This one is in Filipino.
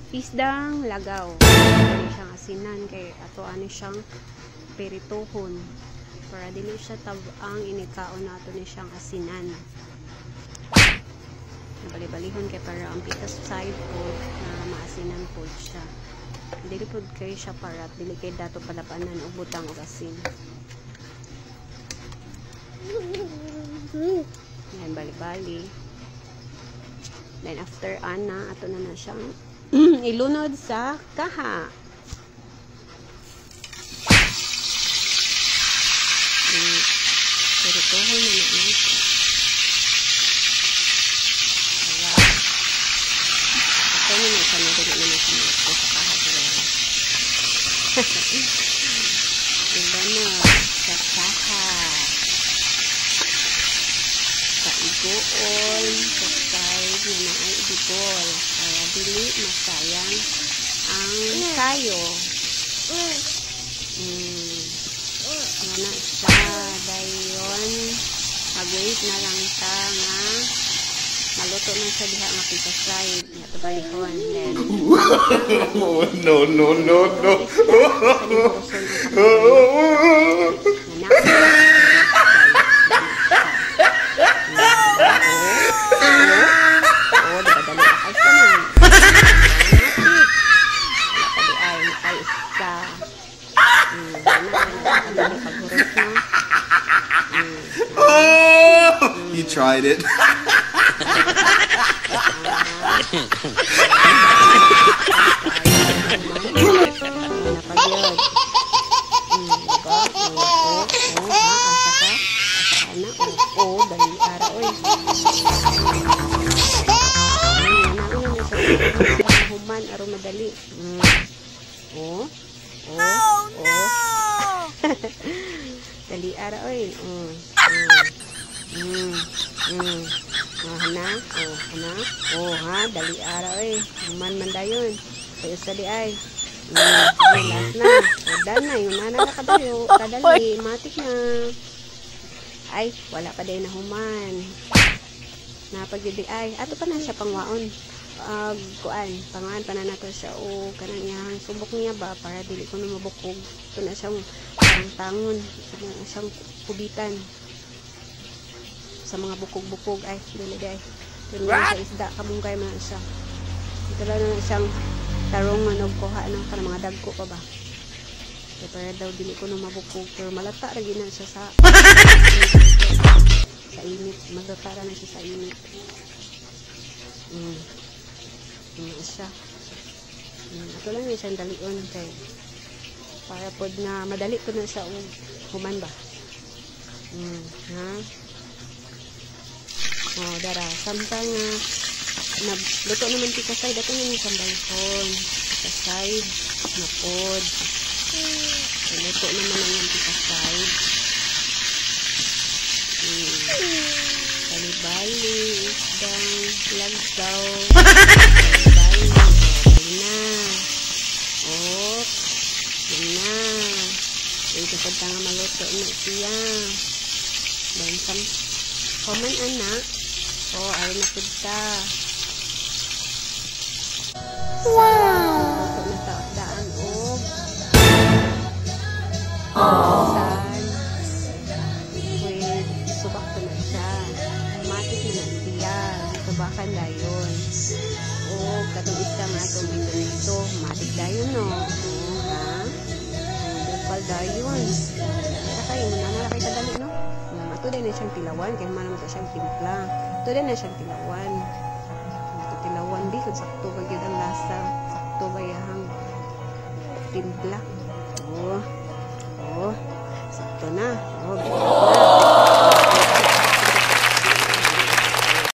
Isdang lagaw. Dili siyang asinan kay ato ani siyang peritohon para dili siya tabang inikaon nato ni siyang asinan. Bali-balihon kay para ang pitas side food na maasinan po siya. Dili po kay siya para dili kay dato palapanan o butang o asin. Yan, bali-bali. Then after ana, ato na siyang ilunod sa kaha. Peritohon na natin. Ano na siya nagano na sa mga sa kaha siguro. Diba na sa kaha. Sa igoon, sa side na naay ibigol. Kaya dili masayang ang kayo. Ano siya, dayon. Mag-wait na lang ta nga maluto na siya diha nga pizza side. Ito balihon. Then, no. You tried it. Human aro madali. Dali ara oy. Ha, dali ara oy. Human man dayon. Kayo sa di ay. Last na. Udan na yung mana na kadayo. Kadali, matik na. Ay, wala pa din na human. Napagdi ay. Ato pa na siya pangwaon. Kuan, pangaan pa na nato siya o kanang iyang subok niya ba para dili ko na mabukog. Ito na siyang tangon, siyang kubitan sa mga bukog-bukog ay dili day. Ito na sa isda kamungkay man siya. Ito lang na siyang tarong manog kuha ng mga dagko pa ba. Kaya para daw dili ko na mabukog pero malata ra gina siya sa init, malata ra na siya sa init. Siya. Ato lang yung siyang dalion kay para pod na madali ko na siya human ba. Ha? Dara samtang nagluto naman ti kasay dato yung sambalhon sa side na pod. Luto naman ang ti kasay. Bali-bali isdang lagsaw. Kapag nga maluto na siya. Then, common anak. Ay na pudta. Wow! Luto na sa daan with subak ko na siya. Matik na siya. Subakan dayon. Katong isa nga itong ito. Matik dayon, no? Dayon. Kaya mo na nakay kadali, no? Ato din na siyang tilawan kaya man naman siyang timpla. Ato din na siyang tilawan. Ito tilawan di kung sakto ba yun ang lasa. Sakto ba yung timpla.